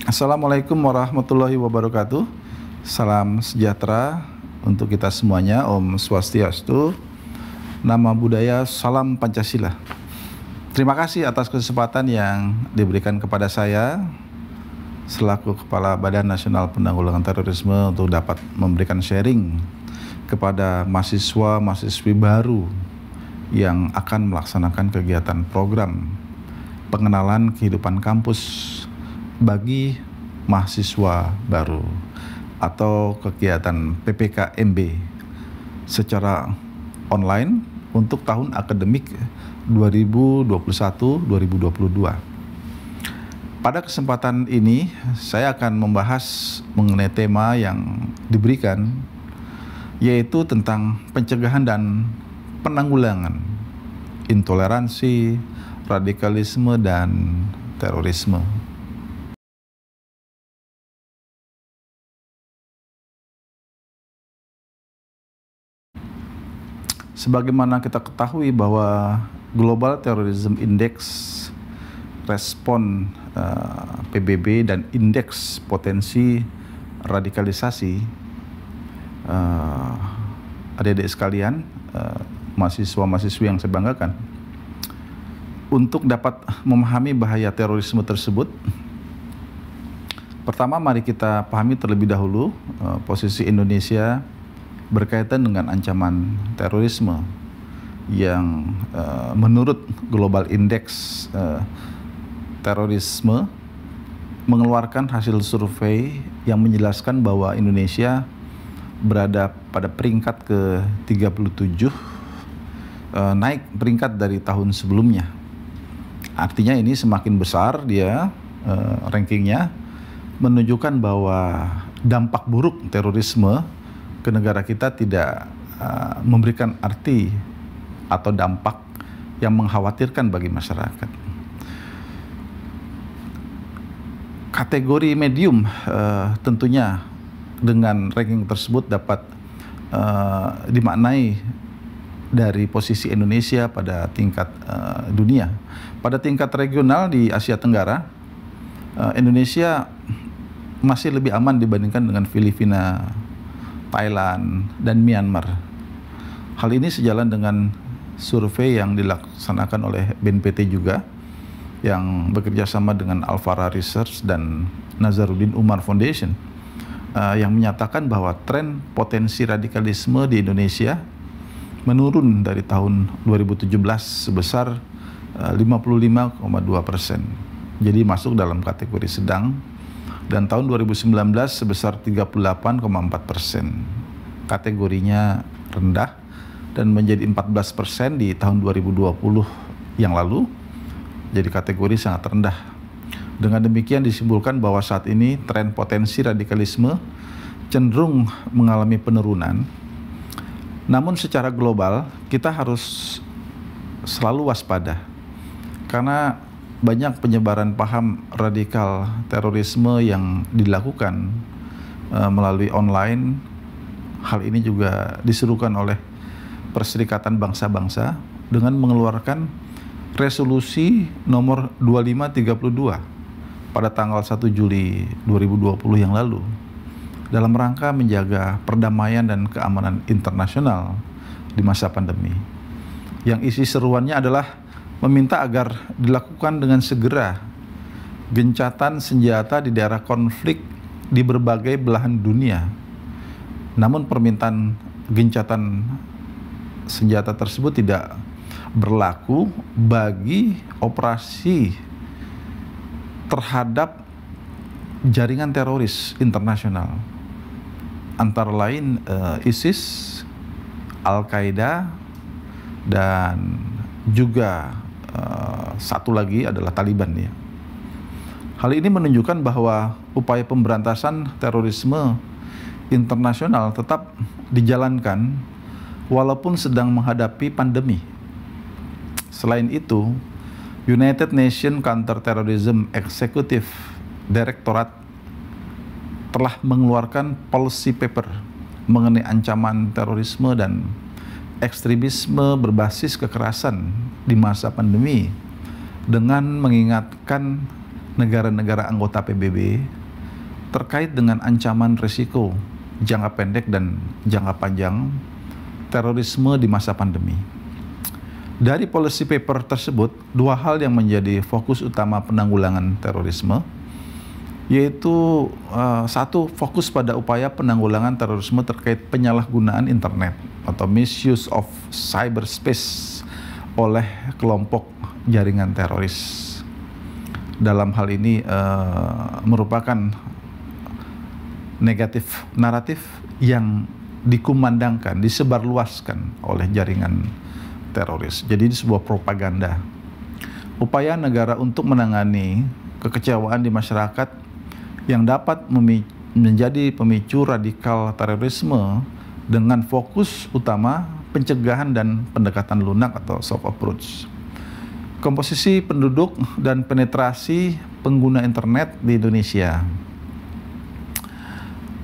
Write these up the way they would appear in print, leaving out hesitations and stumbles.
Assalamualaikum warahmatullahi wabarakatuh. Salam sejahtera untuk kita semuanya. Om Swastiastu. Nama budaya, salam Pancasila. Terima kasih atas kesempatan yang diberikan kepada saya selaku Kepala Badan Nasional Penanggulangan Terorisme untuk dapat memberikan sharing kepada mahasiswa-mahasiswi baru yang akan melaksanakan kegiatan program pengenalan kehidupan kampus bagi mahasiswa baru atau kegiatan PPKMB secara online untuk tahun akademik 2021-2022. Pada kesempatan ini saya akan membahas mengenai tema yang diberikan, yaitu tentang pencegahan dan penanggulangan intoleransi, radikalisme, dan terorisme. Sebagaimana kita ketahui bahwa Global Terrorism Index respon PBB dan indeks potensi radikalisasi, adik-adik sekalian, mahasiswa-mahasiswi yang saya banggakan, untuk dapat memahami bahaya terorisme tersebut, pertama mari kita pahami terlebih dahulu posisi Indonesia berkaitan dengan ancaman terorisme yang menurut Global Index Terorisme mengeluarkan hasil survei yang menjelaskan bahwa Indonesia berada pada peringkat ke-37, naik peringkat dari tahun sebelumnya. Artinya ini semakin besar dia rankingnya, menunjukkan bahwa dampak buruk terorisme ke negara kita tidak memberikan arti atau dampak yang mengkhawatirkan bagi masyarakat. Kategori medium tentunya dengan ranking tersebut dapat dimaknai dari posisi Indonesia pada tingkat dunia. Pada tingkat regional di Asia Tenggara, Indonesia masih lebih aman dibandingkan dengan Filipina, Thailand, dan Myanmar. Hal ini sejalan dengan survei yang dilaksanakan oleh BNPT juga, yang bekerja sama dengan Alfara Research dan Nazaruddin Umar Foundation, yang menyatakan bahwa tren potensi radikalisme di Indonesia menurun dari tahun 2017 sebesar 55,2%. Jadi masuk dalam kategori sedang, dan tahun 2019 sebesar 38,4%. Kategorinya rendah dan menjadi 14% di tahun 2020 yang lalu. Jadi kategori sangat rendah. Dengan demikian disimpulkan bahwa saat ini tren potensi radikalisme cenderung mengalami penurunan. Namun secara global kita harus selalu waspada, karena banyak penyebaran paham radikal terorisme yang dilakukan melalui online. Hal ini juga diserukan oleh Perserikatan Bangsa-Bangsa dengan mengeluarkan resolusi nomor 2532 pada tanggal 1 Juli 2020 yang lalu dalam rangka menjaga perdamaian dan keamanan internasional di masa pandemi. Yang isi seruannya adalah meminta agar dilakukan dengan segera gencatan senjata di daerah konflik di berbagai belahan dunia. Namun permintaan gencatan senjata tersebut tidak berlaku bagi operasi terhadap jaringan teroris internasional, antara lain ISIS, Al-Qaeda, dan juga satu lagi adalah Taliban ya. Hal ini menunjukkan bahwa upaya pemberantasan terorisme internasional tetap dijalankan walaupun sedang menghadapi pandemi. Selain itu, United Nations Counterterrorism Executive Directorate telah mengeluarkan policy paper mengenai ancaman terorisme dan ekstremisme berbasis kekerasan di masa pandemi, dengan mengingatkan negara-negara anggota PBB terkait dengan ancaman risiko jangka pendek dan jangka panjang terorisme di masa pandemi. Dari policy paper tersebut, dua hal yang menjadi fokus utama penanggulangan terorisme, yaitu satu, fokus pada upaya penanggulangan terorisme terkait penyalahgunaan internet atau misuse of cyberspace oleh kelompok jaringan teroris. Dalam hal ini merupakan negatif naratif yang dikumandangkan, disebarluaskan oleh jaringan teroris. Jadi ini sebuah propaganda. Upaya negara untuk menangani kekecewaan di masyarakat yang dapat menjadi pemicu radikal terorisme dengan fokus utama pencegahan dan pendekatan lunak atau soft approach. Komposisi penduduk dan penetrasi pengguna internet di Indonesia.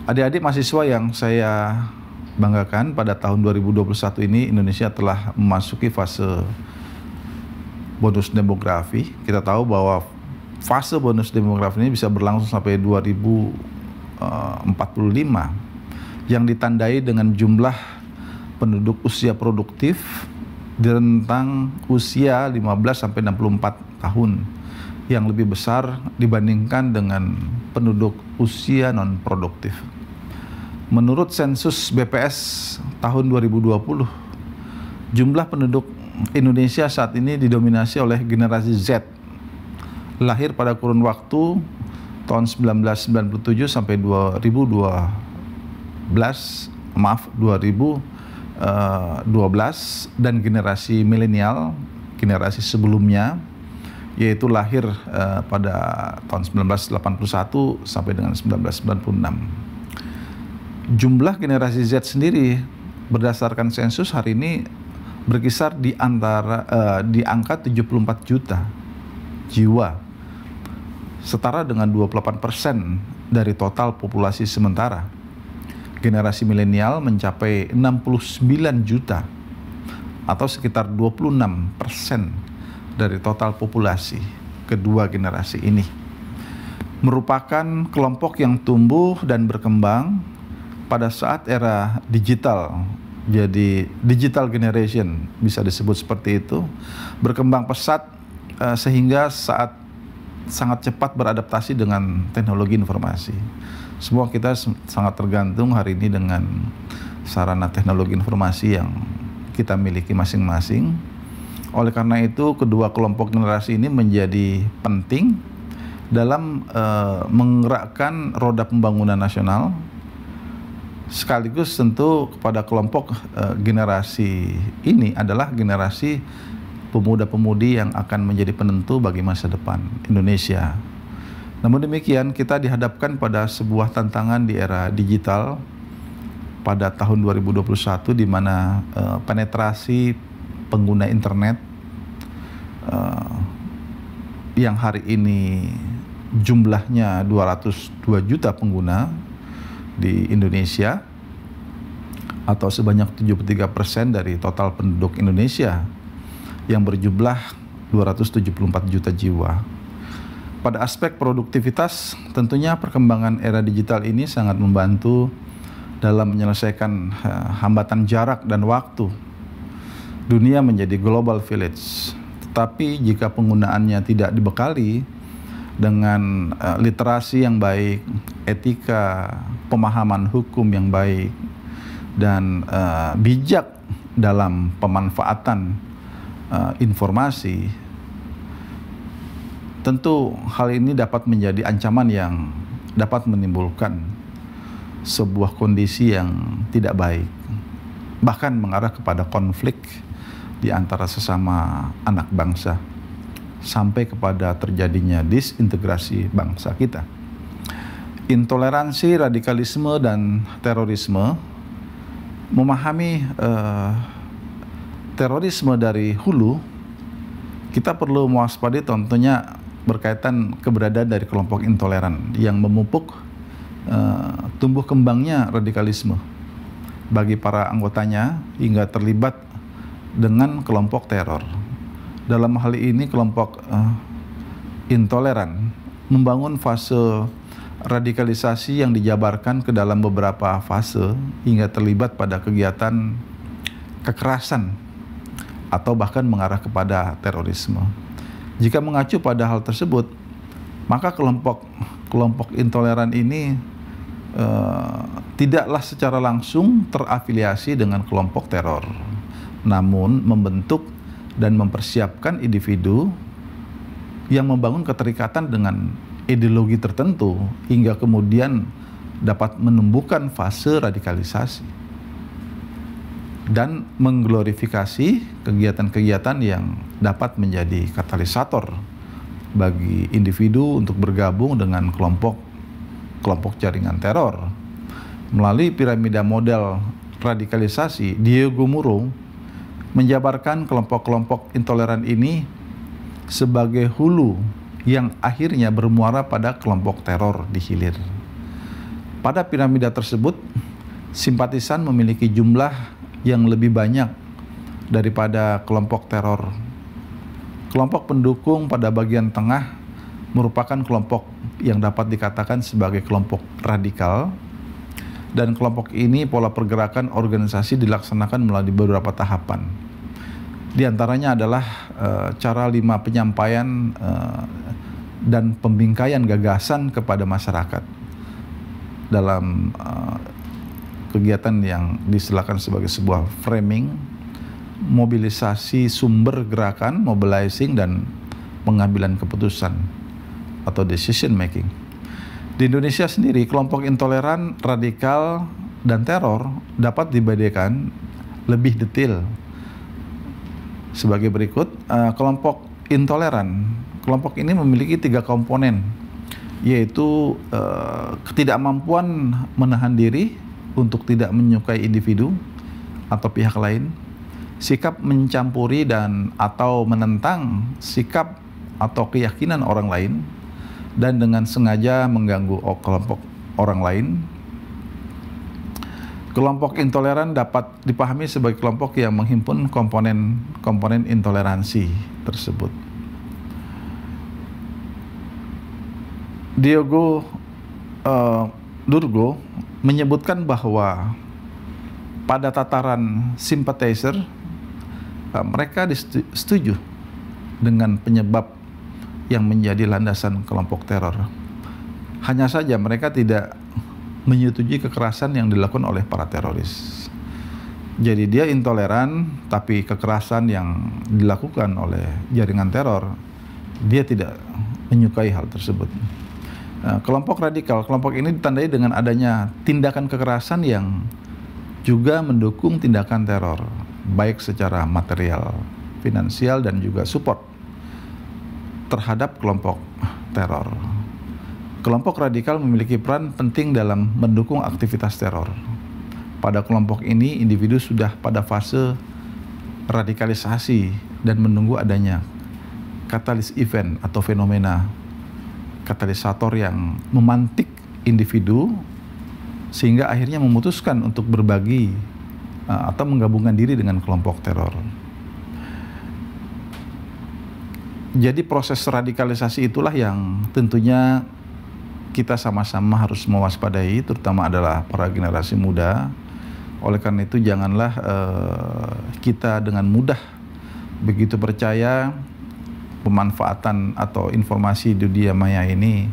Adik-adik mahasiswa yang saya banggakan, pada tahun 2021 ini Indonesia telah memasuki fase bonus demografi. Kita tahu bahwa fase bonus demografi ini bisa berlangsung sampai 2045 yang ditandai dengan jumlah penduduk usia produktif di rentang usia 15 sampai 64 tahun yang lebih besar dibandingkan dengan penduduk usia non produktif. Menurut sensus BPS tahun 2020, jumlah penduduk Indonesia saat ini didominasi oleh generasi Z, lahir pada kurun waktu tahun 1997 sampai 2012, dan generasi milenial, generasi sebelumnya, yaitu lahir pada tahun 1981 sampai dengan 1996. Jumlah generasi Z sendiri berdasarkan sensus hari ini berkisar di angka 74 juta jiwa, setara dengan 28% dari total populasi sementara. Generasi milenial mencapai 69 juta atau sekitar 26% dari total populasi kedua generasi ini. Merupakan kelompok yang tumbuh dan berkembang pada saat era digital, jadi digital generation bisa disebut seperti itu, berkembang pesat sehingga sangat cepat beradaptasi dengan teknologi informasi. Semua kita sangat tergantung hari ini dengan sarana teknologi informasi yang kita miliki masing-masing. Oleh karena itu, kedua kelompok generasi ini menjadi penting dalam menggerakkan roda pembangunan nasional, sekaligus tentu kepada kelompok generasi ini adalah generasi pemuda-pemudi yang akan menjadi penentu bagi masa depan Indonesia. Namun demikian, kita dihadapkan pada sebuah tantangan di era digital pada tahun 2021 di mana penetrasi pengguna internet yang hari ini jumlahnya 202 juta pengguna di Indonesia atau sebanyak 73% dari total penduduk Indonesia yang berjumlah 274 juta jiwa. Pada aspek produktivitas, tentunya perkembangan era digital ini sangat membantu dalam menyelesaikan hambatan jarak dan waktu. Dunia menjadi global village, tetapi jika penggunaannya tidak dibekali dengan literasi yang baik, etika, pemahaman hukum yang baik, dan bijak dalam pemanfaatan informasi, tentu hal ini dapat menjadi ancaman yang dapat menimbulkan sebuah kondisi yang tidak baik, bahkan mengarah kepada konflik di antara sesama anak bangsa, sampai kepada terjadinya disintegrasi bangsa kita. Intoleransi, radikalisme, dan terorisme, memahami terorisme dari hulu, kita perlu mewaspadai tentunya berkaitan keberadaan dari kelompok intoleran yang memupuk tumbuh kembangnya radikalisme bagi para anggotanya hingga terlibat dengan kelompok teror. Dalam hal ini kelompok intoleran membangun fase radikalisasi yang dijabarkan ke dalam beberapa fase hingga terlibat pada kegiatan kekerasan atau bahkan mengarah kepada terorisme. Jika mengacu pada hal tersebut, maka kelompok intoleran ini tidaklah secara langsung terafiliasi dengan kelompok teror, namun membentuk dan mempersiapkan individu yang membangun keterikatan dengan ideologi tertentu hingga kemudian dapat menumbuhkan fase radikalisasi dan mengglorifikasi kegiatan-kegiatan yang dapat menjadi katalisator bagi individu untuk bergabung dengan kelompok jaringan teror. Melalui piramida model radikalisasi, Diego Muro menjabarkan kelompok-kelompok intoleran ini sebagai hulu yang akhirnya bermuara pada kelompok teror di hilir. Pada piramida tersebut, simpatisan memiliki jumlah yang lebih banyak daripada kelompok teror. Kelompok pendukung pada bagian tengah merupakan kelompok yang dapat dikatakan sebagai kelompok radikal, dan kelompok ini pola pergerakan organisasi dilaksanakan melalui beberapa tahapan. Di antaranya adalah cara 5 penyampaian dan pembingkaian gagasan kepada masyarakat dalam kegiatan yang disediakan sebagai sebuah framing, mobilisasi sumber gerakan, mobilizing, dan pengambilan keputusan atau decision making. Di Indonesia sendiri, kelompok intoleran, radikal, dan teror dapat dibedakan lebih detail sebagai berikut. Kelompok intoleran, kelompok ini memiliki 3 komponen, yaitu ketidakmampuan menahan diri untuk tidak menyukai individu atau pihak lain, sikap mencampuri dan atau menentang sikap atau keyakinan orang lain, dan dengan sengaja mengganggu kelompok orang lain. Kelompok intoleran dapat dipahami sebagai kelompok yang menghimpun komponen intoleransi tersebut. Diego Durgo menyebutkan bahwa pada tataran sympathizer, mereka setuju dengan penyebab yang menjadi landasan kelompok teror. Hanya saja mereka tidak menyetujui kekerasan yang dilakukan oleh para teroris. Jadi dia intoleran, tapi kekerasan yang dilakukan oleh jaringan teror, dia tidak menyukai hal tersebut. Kelompok radikal, kelompok ini ditandai dengan adanya tindakan kekerasan yang juga mendukung tindakan teror, baik secara material, finansial, dan juga support terhadap kelompok teror. Kelompok radikal memiliki peran penting dalam mendukung aktivitas teror. Pada kelompok ini, individu sudah pada fase radikalisasi dan menunggu adanya katalis event atau fenomena katalisator yang memantik individu sehingga akhirnya memutuskan untuk berbagi atau menggabungkan diri dengan kelompok teror. Jadi proses radikalisasi itulah yang tentunya kita sama-sama harus mewaspadai, terutama adalah para generasi muda. Oleh karena itu janganlah kita dengan mudah begitu percaya pemanfaatan atau informasi di dunia maya ini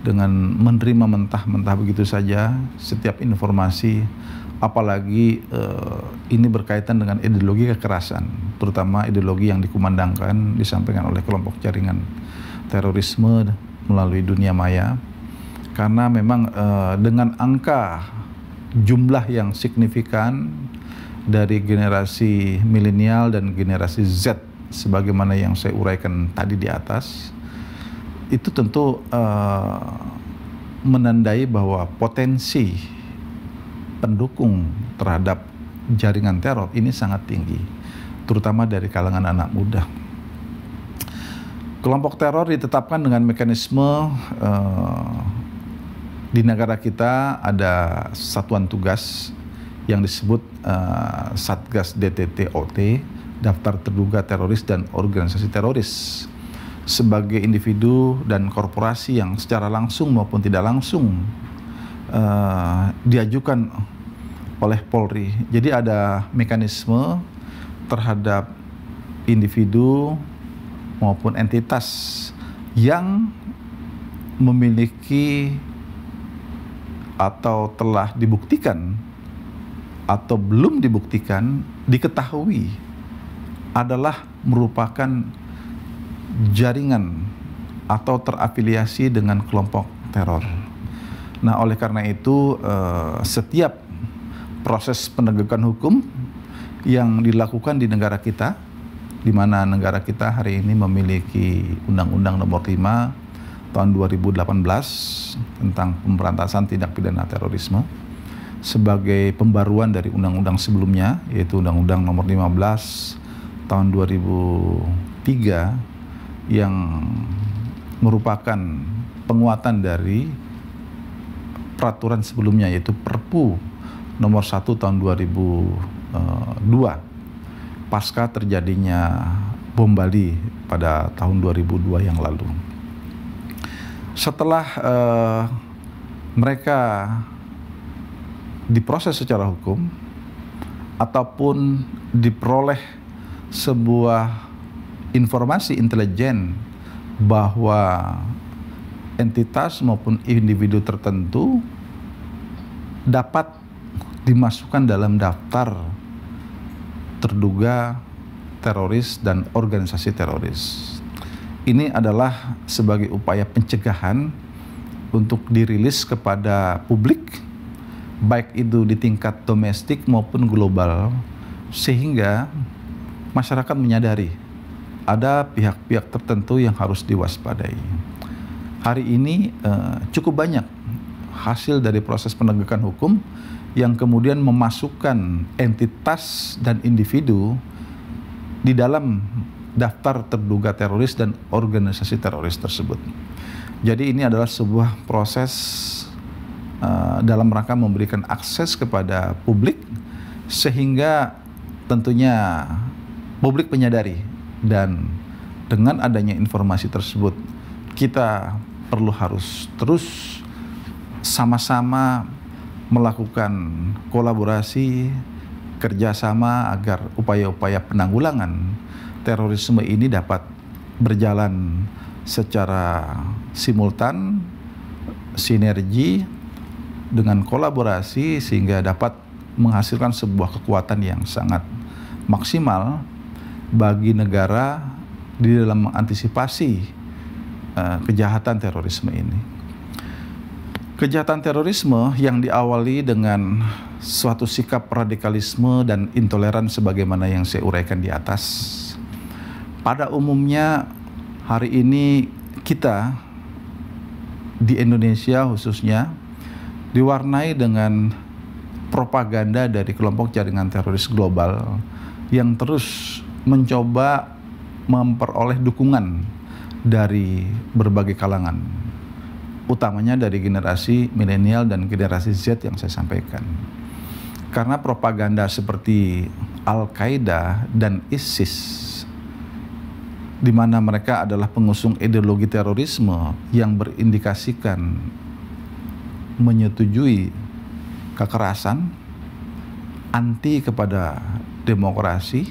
dengan menerima mentah-mentah begitu saja setiap informasi, apalagi ini berkaitan dengan ideologi kekerasan, terutama ideologi yang dikumandangkan, disampaikan oleh kelompok jaringan terorisme melalui dunia maya. Karena memang dengan angka jumlah yang signifikan dari generasi milenial dan generasi Z, sebagaimana yang saya uraikan tadi di atas, itu tentu menandai bahwa potensi pendukung terhadap jaringan teror ini sangat tinggi, terutama dari kalangan anak muda. Kelompok teror ditetapkan dengan mekanisme di negara kita ada satuan tugas yang disebut Satgas DTT-OT, Daftar Terduga Teroris dan Organisasi Teroris. sebagai individu dan korporasi yang secara langsung maupun tidak langsung diajukan oleh Polri. Jadi ada mekanisme terhadap individu maupun entitas yang memiliki atau telah dibuktikan atau belum dibuktikan, diketahui adalah merupakan jaringan atau terafiliasi dengan kelompok teror. Nah, oleh karena itu setiap proses penegakan hukum yang dilakukan di negara kita, di mana negara kita hari ini memiliki Undang-Undang Nomor 5 Tahun 2018 tentang pemberantasan tindak pidana terorisme sebagai pembaruan dari undang-undang sebelumnya, yaitu Undang-Undang Nomor 15 Tahun 2003 yang merupakan penguatan dari peraturan sebelumnya, yaitu Perpu Nomor 1 Tahun 2002 pasca terjadinya bom Bali pada tahun 2002 yang lalu. Setelah mereka diproses secara hukum ataupun diperoleh sebuah informasi intelijen bahwa entitas maupun individu tertentu dapat dimasukkan dalam daftar terduga teroris dan organisasi teroris. Ini adalah sebagai upaya pencegahan untuk dirilis kepada publik, baik itu di tingkat domestik maupun global, sehingga masyarakat menyadari ada pihak-pihak tertentu yang harus diwaspadai. Hari ini cukup banyak hasil dari proses penegakan hukum yang kemudian memasukkan entitas dan individu di dalam daftar terduga teroris dan organisasi teroris tersebut. Jadi ini adalah sebuah proses dalam rangka memberikan akses kepada publik, sehingga tentunya publik menyadari, dan dengan adanya informasi tersebut kita harus terus sama-sama melakukan kolaborasi, kerjasama agar upaya-upaya penanggulangan terorisme ini dapat berjalan secara simultan, sinergi dengan kolaborasi, sehingga dapat menghasilkan sebuah kekuatan yang sangat maksimal bagi negara di dalam mengantisipasi kejahatan terorisme ini. Kejahatan terorisme yang diawali dengan suatu sikap radikalisme dan intoleran sebagaimana yang saya uraikan di atas. Pada umumnya hari ini kita di Indonesia khususnya diwarnai dengan propaganda dari kelompok jaringan teroris global yang terus mencoba memperoleh dukungan dari berbagai kalangan, utamanya dari generasi milenial dan generasi Z yang saya sampaikan. Karena propaganda seperti Al-Qaeda dan ISIS, di mana mereka adalah pengusung ideologi terorisme yang berindikasikan menyetujui kekerasan, anti kepada demokrasi,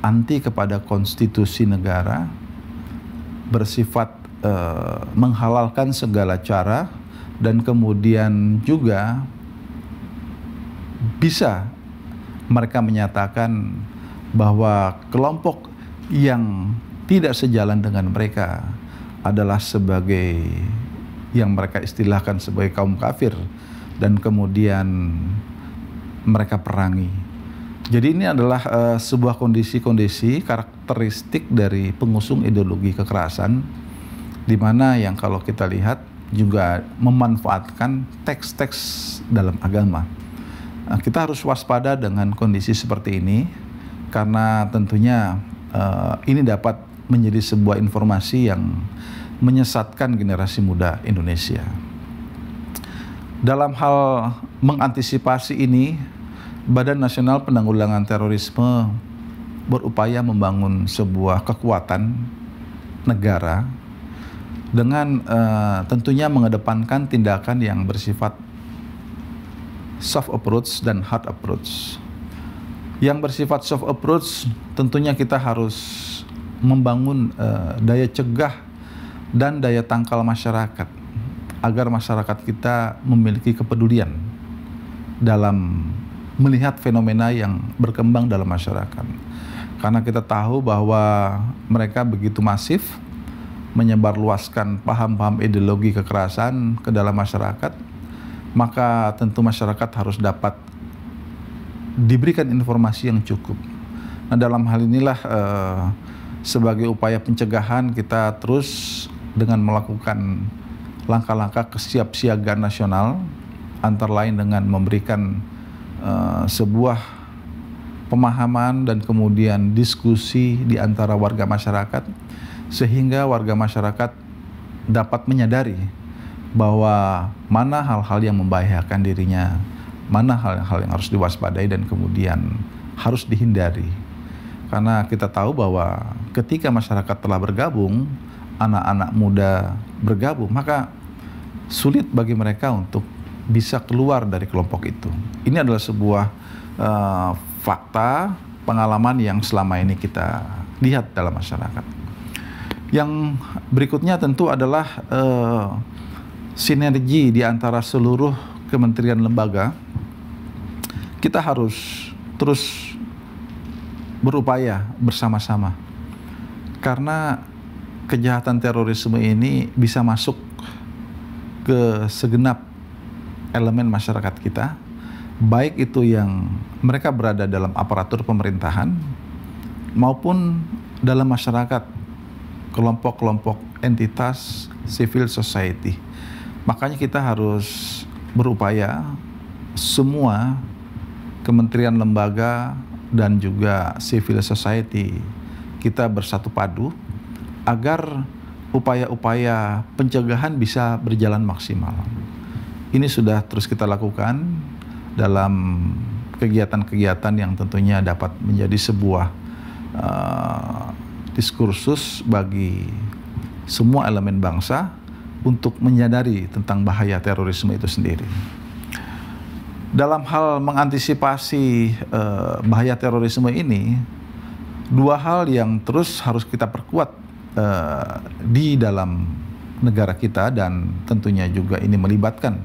anti kepada konstitusi negara, bersifat menghalalkan segala cara, dan kemudian juga bisa mereka menyatakan bahwa kelompok yang tidak sejalan dengan mereka adalah sebagai yang mereka istilahkan sebagai kaum kafir, dan kemudian mereka perangi. Jadi ini adalah sebuah kondisi-kondisi karakteristik dari pengusung ideologi kekerasan, di mana yang kalau kita lihat juga memanfaatkan teks-teks dalam agama. Kita harus waspada dengan kondisi seperti ini, karena tentunya ini dapat menjadi sebuah informasi yang menyesatkan generasi muda Indonesia. Dalam hal mengantisipasi ini, Badan Nasional Penanggulangan Terorisme berupaya membangun sebuah kekuatan negara dengan tentunya mengedepankan tindakan yang bersifat soft approach dan hard approach. Yang bersifat soft approach tentunya kita harus membangun daya cegah dan daya tangkal masyarakat agar masyarakat kita memiliki kepedulian dalam melihat fenomena yang berkembang dalam masyarakat. Karena kita tahu bahwa mereka begitu masif menyebarluaskan paham-paham ideologi kekerasan ke dalam masyarakat, maka tentu masyarakat harus dapat diberikan informasi yang cukup. Nah, dalam hal inilah sebagai upaya pencegahan kita terus dengan melakukan langkah-langkah kesiapsiagaan nasional, antara lain dengan memberikan sebuah pemahaman dan kemudian diskusi di antara warga masyarakat, sehingga warga masyarakat dapat menyadari bahwa mana hal-hal yang membahayakan dirinya, mana hal-hal yang harus diwaspadai dan kemudian harus dihindari. Karena kita tahu bahwa ketika masyarakat telah bergabung, anak-anak muda bergabung, maka sulit bagi mereka untuk bisa keluar dari kelompok itu. Ini adalah sebuah fakta pengalaman yang selama ini kita lihat dalam masyarakat. Yang berikutnya tentu adalah sinergi di antara seluruh kementerian lembaga. Kita harus terus berupaya bersama-sama, karena kejahatan terorisme ini bisa masuk ke segenap elemen masyarakat kita, baik itu yang mereka berada dalam aparatur pemerintahan maupun dalam masyarakat, kelompok-kelompok entitas civil society. Makanya kita harus berupaya semua kementerian lembaga dan juga civil society kita bersatu padu agar upaya-upaya pencegahan bisa berjalan maksimal. Ini sudah terus kita lakukan dalam kegiatan-kegiatan yang tentunya dapat menjadi sebuah diskursus bagi semua elemen bangsa untuk menyadari tentang bahaya terorisme itu sendiri. Dalam hal mengantisipasi bahaya terorisme ini, dua hal yang terus harus kita perkuat di dalam negara kita, dan tentunya juga ini melibatkan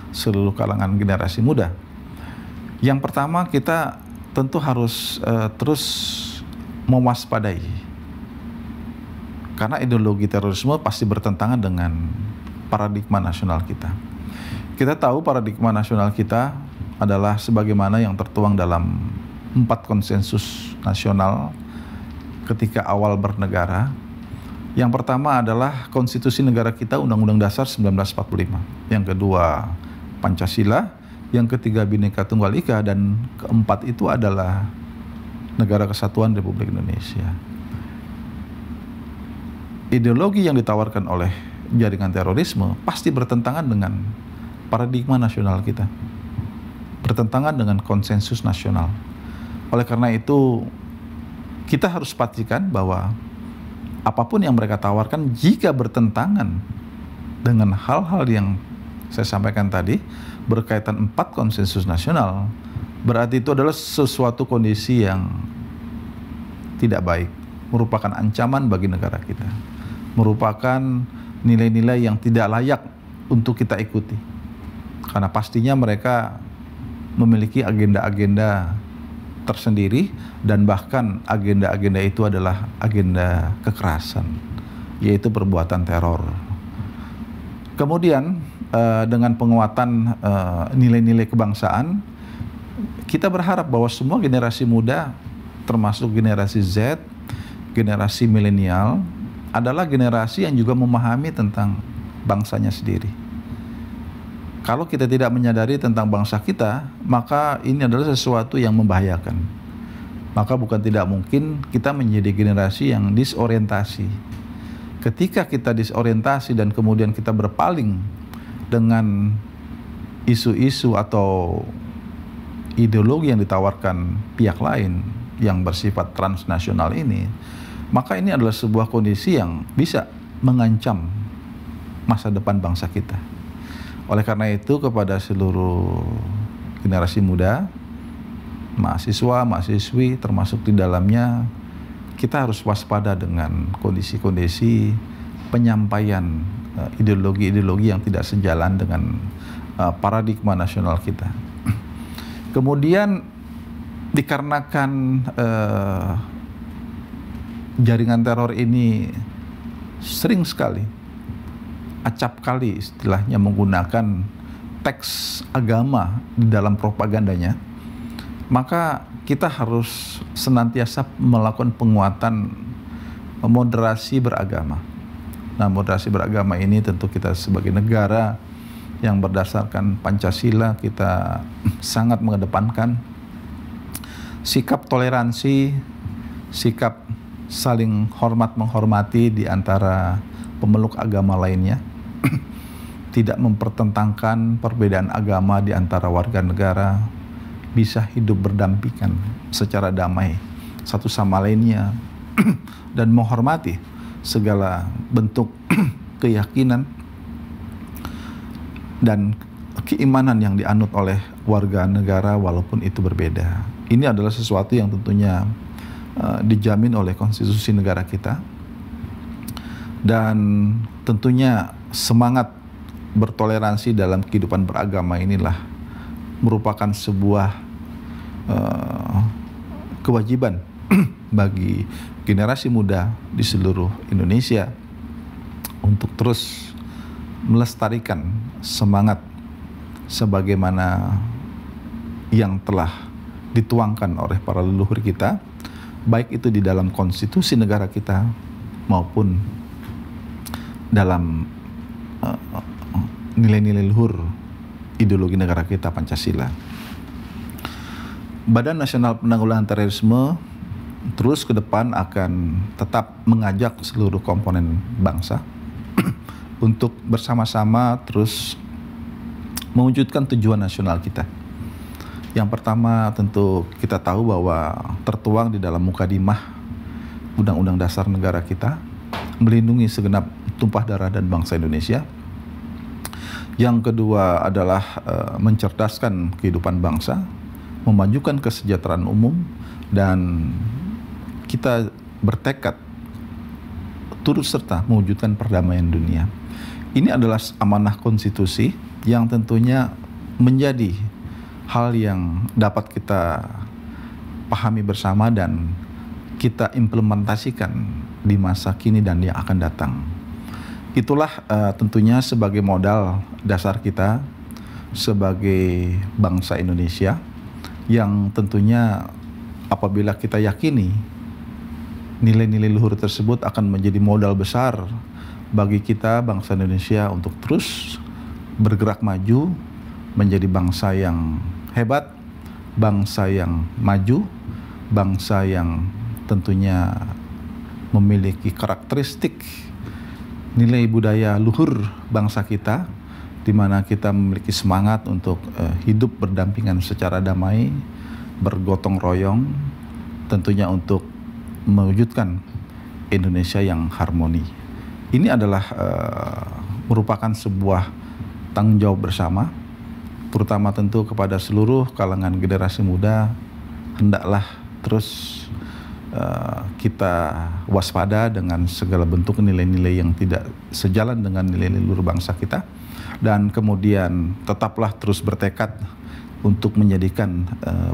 seluruh kalangan generasi muda. Yang pertama, kita tentu harus terus mewaspadai, karena ideologi terorisme pasti bertentangan dengan paradigma nasional kita. Kita tahu paradigma nasional kita adalah sebagaimana yang tertuang dalam 4 konsensus nasional ketika awal bernegara. Yang pertama adalah konstitusi negara kita, Undang-Undang Dasar 1945. Yang kedua, Pancasila. Yang ketiga, Bhinneka Tunggal Ika. Dan keempat itu adalah Negara Kesatuan Republik Indonesia. Ideologi yang ditawarkan oleh jaringan terorisme pasti bertentangan dengan paradigma nasional kita, bertentangan dengan konsensus nasional. Oleh karena itu, kita harus pastikan bahwa apapun yang mereka tawarkan, jika bertentangan dengan hal-hal yang saya sampaikan tadi, berkaitan 4 konsensus nasional, berarti itu adalah sesuatu kondisi yang tidak baik, merupakan ancaman bagi negara kita, merupakan nilai-nilai yang tidak layak untuk kita ikuti. Karena pastinya mereka memiliki agenda-agenda tersendiri, dan bahkan agenda-agenda itu adalah agenda kekerasan, yaitu perbuatan teror. Kemudian dengan penguatan nilai-nilai kebangsaan, kita berharap bahwa semua generasi muda, termasuk generasi Z, generasi milenial, adalah generasi yang juga memahami tentang bangsanya sendiri. Kalau kita tidak menyadari tentang bangsa kita, maka ini adalah sesuatu yang membahayakan. Maka bukan tidak mungkin kita menjadi generasi yang disorientasi. Ketika kita disorientasi dan kemudian kita berpaling dengan isu-isu atau ideologi yang ditawarkan pihak lain yang bersifat transnasional ini, maka ini adalah sebuah kondisi yang bisa mengancam masa depan bangsa kita. Oleh karena itu, kepada seluruh generasi muda, mahasiswa, mahasiswi termasuk di dalamnya, kita harus waspada dengan kondisi-kondisi penyampaian ideologi-ideologi yang tidak sejalan dengan paradigma nasional kita. Kemudian dikarenakan jaringan teror ini sering sekali, acap kali istilahnya, menggunakan teks agama di dalam propagandanya, maka kita harus senantiasa melakukan penguatan moderasi beragama. Nah, moderasi beragama ini tentu kita sebagai negara yang berdasarkan Pancasila, kita sangat mengedepankan sikap toleransi, sikap saling hormat menghormati di antara pemeluk agama lainnya, tidak mempertentangkan perbedaan agama di antara warga negara, bisa hidup berdampingan secara damai satu sama lainnya dan menghormati segala bentuk keyakinan dan keimanan yang dianut oleh warga negara walaupun itu berbeda. Ini adalah sesuatu yang tentunya dijamin oleh konstitusi negara kita, dan tentunya semangat bertoleransi dalam kehidupan beragama inilah merupakan sebuah kewajiban bagi generasi muda di seluruh Indonesia untuk terus melestarikan semangat sebagaimana yang telah dituangkan oleh para leluhur kita, baik itu di dalam konstitusi negara kita maupun dalam nilai-nilai luhur ideologi negara kita, Pancasila. Badan Nasional Penanggulangan Terorisme terus ke depan akan tetap mengajak seluruh komponen bangsa untuk bersama-sama terus mewujudkan tujuan nasional kita. Yang pertama, tentu kita tahu bahwa tertuang di dalam mukadimah Undang-Undang Dasar Negara kita, melindungi segenap tumpah darah dan bangsa Indonesia. Yang kedua adalah mencerdaskan kehidupan bangsa, memajukan kesejahteraan umum, dan kita bertekad turut serta mewujudkan perdamaian dunia. Ini adalah amanah konstitusi yang tentunya menjadi hal yang dapat kita pahami bersama dan kita implementasikan di masa kini dan yang akan datang. Itulah tentunya sebagai modal dasar kita sebagai bangsa Indonesia, yang tentunya apabila kita yakini nilai-nilai luhur tersebut akan menjadi modal besar bagi kita bangsa Indonesia untuk terus bergerak maju menjadi bangsa yang hebat, bangsa yang maju, bangsa yang tentunya memiliki karakteristik nilai budaya luhur bangsa kita, di mana kita memiliki semangat untuk hidup berdampingan secara damai, bergotong royong, tentunya untuk mewujudkan Indonesia yang harmoni. Ini adalah merupakan sebuah tanggung jawab bersama, terutama tentu kepada seluruh kalangan generasi muda. Hendaklah terus kita waspada dengan segala bentuk nilai-nilai yang tidak sejalan dengan nilai-nilai luhur bangsa kita, dan kemudian tetaplah terus bertekad untuk menjadikan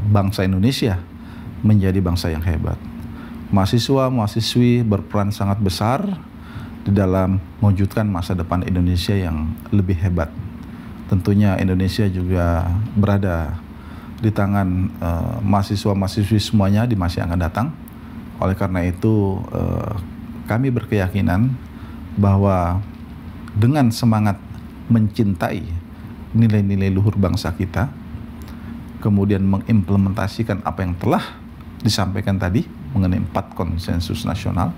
bangsa Indonesia menjadi bangsa yang hebat. Mahasiswa, mahasiswi berperan sangat besar di dalam mewujudkan masa depan Indonesia yang lebih hebat. Tentunya Indonesia juga berada di tangan mahasiswa-mahasiswi semuanya di masa yang akan datang. Oleh karena itu, kami berkeyakinan bahwa dengan semangat mencintai nilai-nilai luhur bangsa kita, kemudian mengimplementasikan apa yang telah disampaikan tadi mengenai 4 konsensus nasional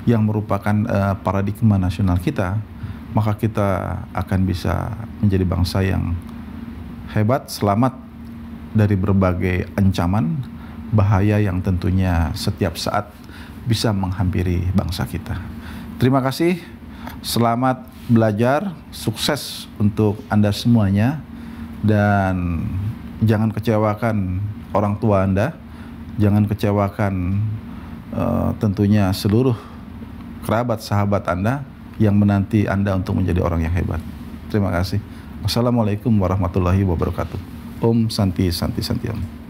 yang merupakan paradigma nasional kita, maka kita akan bisa menjadi bangsa yang hebat, selamat dari berbagai ancaman, bahaya yang tentunya setiap saat bisa menghampiri bangsa kita. Terima kasih, selamat belajar, sukses untuk Anda semuanya, dan jangan kecewakan orang tua Anda, jangan kecewakan tentunya seluruh kerabat sahabat Anda yang menanti Anda untuk menjadi orang yang hebat. Terima kasih. Wassalamualaikum warahmatullahi wabarakatuh. Om Santi Santi Santi Om.